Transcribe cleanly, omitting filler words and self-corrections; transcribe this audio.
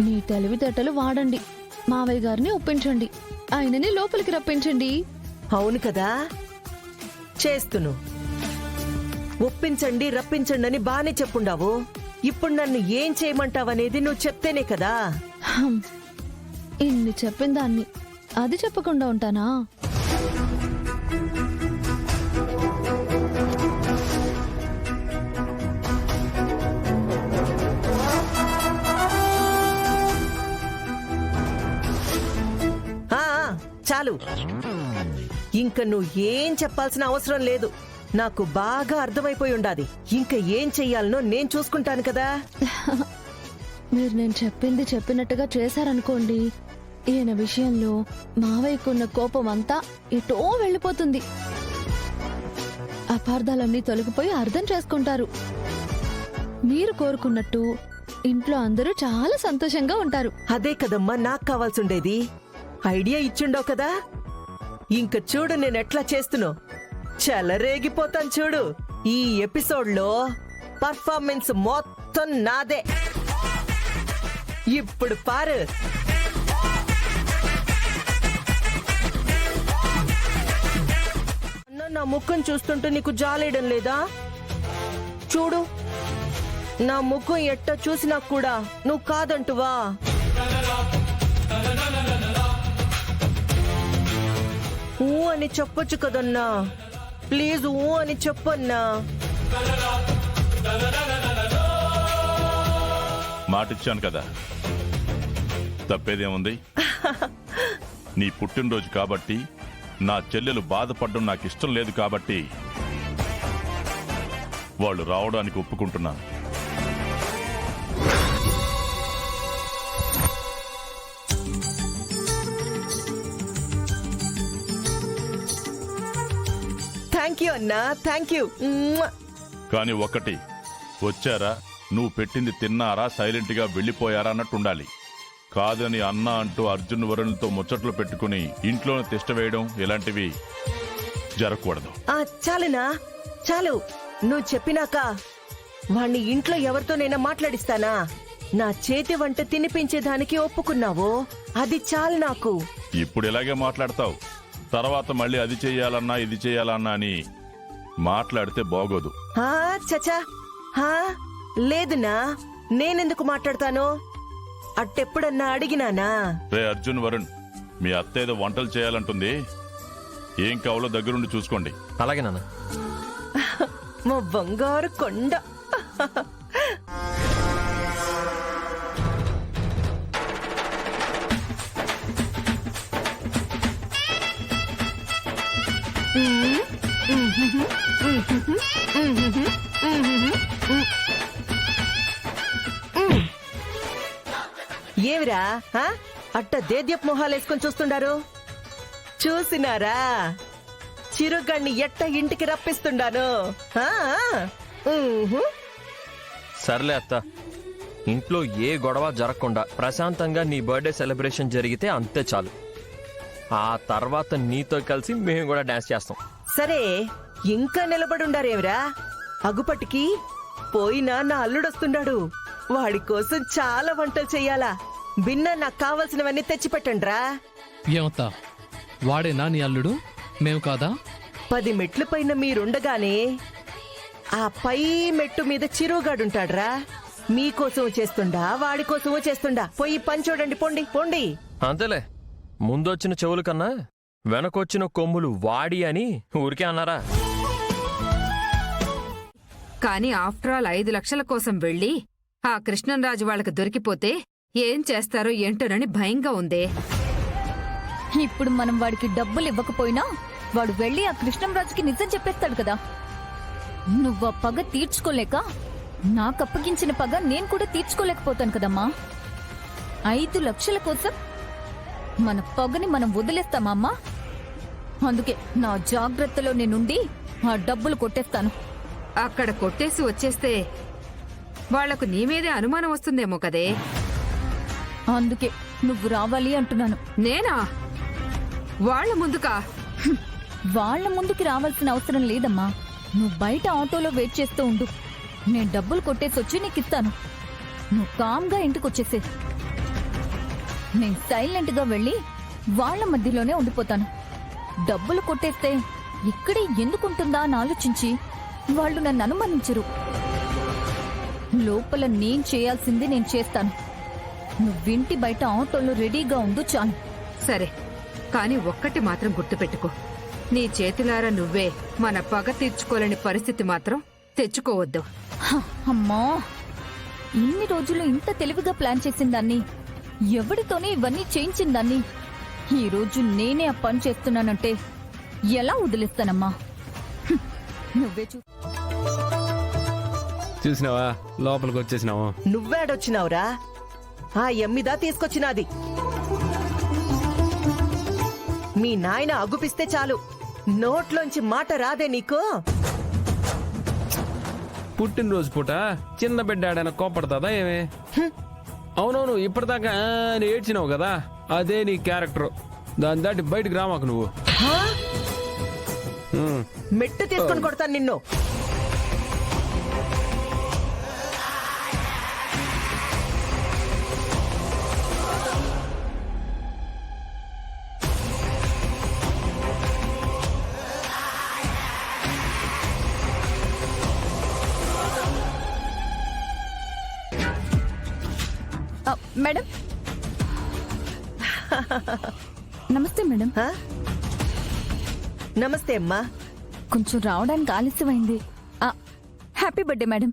మీ తెలివితేటలు వాడండి. మావయ్య గారిని ఒప్పించండి, ఆయనని లోపలికి రప్పించండి. అవును కదా, చేస్తును. ఒప్పించండి రప్పించండి అని బానే చెప్పుండావు. ఇప్పుడు నన్ను ఏం చేయమంటావనేది నువ్వు చెప్తేనే కదా. ఇన్ని చెప్పిన దాన్ని అది చెప్పకుండా ఉంటానా? చాలు, ఇంక నువ్వు ఏం చెప్పాల్సిన అవసరం లేదు. నాకు బాగా అర్థమైపోయి ఉండాది. ఇంకా ఏం చెయ్యాలనో నేను చూసుకుంటాను కదా. మీరు నేను చెప్పింది చెప్పినట్టుగా చేశారనుకోండి, ఈయన విషయంలో మావయ్యకున్న కోపం అంతా ఎటో వెళ్ళిపోతుంది. అపార్థాలన్నీ తొలగిపోయి అర్థం చేసుకుంటారు. మీరు కోరుకున్నట్టు ఇంట్లో అందరూ చాలా సంతోషంగా ఉంటారు. అదే కదమ్మా నాకు కావాల్సిండేది. ఐడియా ఇచ్చిండో కదా. ఇంక చూడు నేనెట్లా చేస్తున్నా. చెలరేగిపోతాను చూడు. ఈ ఎపిసోడ్లో పర్ఫార్మెన్స్ మొత్తం నాదే. ఇప్పుడు పారు. నా ముఖం చూస్తుంటే నీకు జాలేయడం లేదా? చూడు, నా ముఖం ఎట్ట చూసినా కూడా నువ్వు కాదంటువా? ఊ అని చెప్పొచ్చు కదన్నా. ప్లీజ్ ఊ అని చెప్పన్నా. మాటిచ్చాను కదా, తప్పేదేముంది? నీ పుట్టినరోజు కాబట్టి, నా చెల్లెలు బాధపడడం నాకు ఇష్టం లేదు కాబట్టి వాళ్ళు రావడానికి ఒప్పుకుంటున్నాను. థ్యాంక్ యూ అన్నా, థ్యాంక్ యూ. కానీ ఒకటి, వచ్చారా, నువ్వు పెట్టింది తిన్నారా, సైలెంట్ గా వెళ్లిపోయారా అన్నట్టుండాలి. కాదని అన్న అంటూ అర్జున్ వరుణ్తో ముచ్చట్లు పెట్టుకుని ఇంట్లోనే తిష్టవేయడం ఇలాంటివి జరగకూడదు. చాలునా, చాలు. నువ్వు చెప్పినాక వాణ్ణి ఇంట్లో ఎవరితోనైనా మాట్లాడిస్తానా? నా చేతి వంట తినిపించేదానికి ఒప్పుకున్నావు, అది చాలు నాకు. ఇప్పుడు ఇలాగే మాట్లాడతావు, తర్వాత మళ్ళీ అది చెయ్యాలన్నా ఇది చెయ్యాలన్నా అని మాట్లాడితే బాగోదు. చచా, లేదునా, నేనెందుకు మాట్లాడతాను? అట్టెప్పుడన్నా అడిగినానా? రే అర్జున్ వరుణ్, మీ అత్త ఏదో వంటలు చేయాలంటుంది, ఏం కావాలో దగ్గరుండి చూసుకోండి. అలాగే నాన్న. మా బంగారు కొండ. ఏమిరా అట్ట దేద్యప్ మొహాలేసుకొని చూస్తుండారు? చూసినారా చిరుగణ్ణి ఎట్ట ఇంటికి రప్పిస్తుండాను? సర్లే అత్త, ఇంట్లో ఏ గొడవ జరగకుండా ప్రశాంతంగా నీ బర్త్డే సెలబ్రేషన్ జరిగితే అంతే చాలు. ఆ తర్వాత నీతో కలిసి మేము కూడా డాన్స్ చేస్తాం. సరే, ఇంకా నిలబడుండారేమిరా? అగుపటికి పోయినా నా అల్లుడొస్తుండాడు. వాడి కోసం చాలా వంటలు చెయ్యాలా. బిన్న నాకు కావలసినవన్నీ తెచ్చిపెట్టండ్రా. ఏమత్తా, వాడేనా నీ అల్లుడు, మేము కాదా? 10 మెట్ల పైన మీరుండగానే ఆ పై మెట్టు మీద చిరుగాడుంటాడ్రా. మీకోసము చేస్తుండా, వాడి కోసము చేస్తుండా? పోయి పని చూడండి, పొండి పొండి. అంతేలే, ముందొచ్చిన చెవుల కన్నా వెనకొచ్చిన కొమ్ములు వాడి అని ఊరికే అన్నారా? కాని ఆఫ్టర్ ఆల్ 5 లక్షల కోసం వెళ్లి ఆ కృష్ణంరాజు వాళ్ళకి దొరికిపోతే ఏం చేస్తారో ఏంటోనని భయంగా ఉందే. ఇప్పుడు మనం వాడికి డబ్బులు ఇవ్వకపోయినా వాడు వెళ్లి ఆ కృష్ణంరాజుకి నిజం చెప్పేస్తాడు కదా. నువ్వు ఆ పగ తీర్చుకోలేక నాకప్పగించిన పగ నేను కూడా తీర్చుకోలేకపోతాను కదమ్మా. 5 లక్షల కోసం మన పగని మనం వదిలేస్తామా అమ్మా? అందుకే నా జాగ్రత్తలో నేనుండి ఆ డబ్బులు కొట్టేస్తాను. అక్కడ కొట్టేసి వచ్చేస్తే వాళ్లకు నీమీదే అనుమానం వస్తుందేమో కదే. అందుకే నువ్వు రావాలి అంటున్నాను. నేనా? వాళ్ల ముందుకా? వాళ్ల ముందుకి రావాల్సిన అవసరం లేదమ్మా. నువ్వు బయట ఆటోలో వెయిట్ చేస్తూ ఉండు. నేను డబ్బులు కొట్టేసి వచ్చి నీకు ఇస్తాను. నువ్వు కామ్గా ఇంటికి వచ్చేసే. నేను సైలెంట్ గా వెళ్ళి వాళ్ళ మధ్యలోనే ఉండిపోతాను. డబ్బులు కొట్టేస్తే ఇక్కడే ఎందుకుంటుందా అని ఆలోచించి వాళ్ళు నన్ను అనుమానించరు. లోపల నేను చేయాల్సింది నేను చేస్తాను. నువ్వింటి బయట ఆటోలో రెడీగా ఉండు చాలు. సరే, కాని ఒక్కటి మాత్రం గుర్తుపెట్టుకో, నీ చేతులారా నువ్వే మన పగ తీర్చుకోలేని పరిస్థితి మాత్రం తెచ్చుకోవద్దు. హ, అమ్మా, ఇన్ని రోజులు ఇంత తెలివిగా ప్లాన్ చేసిన దాన్ని, ఎవరితోనే ఇవన్నీ చేయించిన దాన్ని, ఈ రోజు నేనే ఆ పని చేస్తున్నానంటే ఎలా వదిలేస్తానమ్మా? హ్మ్, నువ్వే చూసినావా లోపలికి వచ్చేసినావు. నువ్వేడొచ్చినావురా? ఆ ఎమ్మిదా తీసుకొచ్చినాది. మీ నాయన అగుపిస్తే చాలు, నోట్లోంచి మాట రాదే నీకు? పుట్టినరోజు పూట చిన్న బిడ్డ ఆడైనా కోపడతాదా ఏమే? అవునవును, ఇప్పటిదాకా అని ఏడ్చినావు కదా, అదే నీ క్యారెక్టర్. దాని దాటి బయటికి రామాకు నువ్వు. హా? ఉమ్. మెట్టు తీసుకొని కొడతాను నిన్ను. మేడం, నమస్తే మేడం. హా? నమస్తే అమ్మా. కొంచెం రావడానికి ఆలస్యమైంది. Happy birthday madam.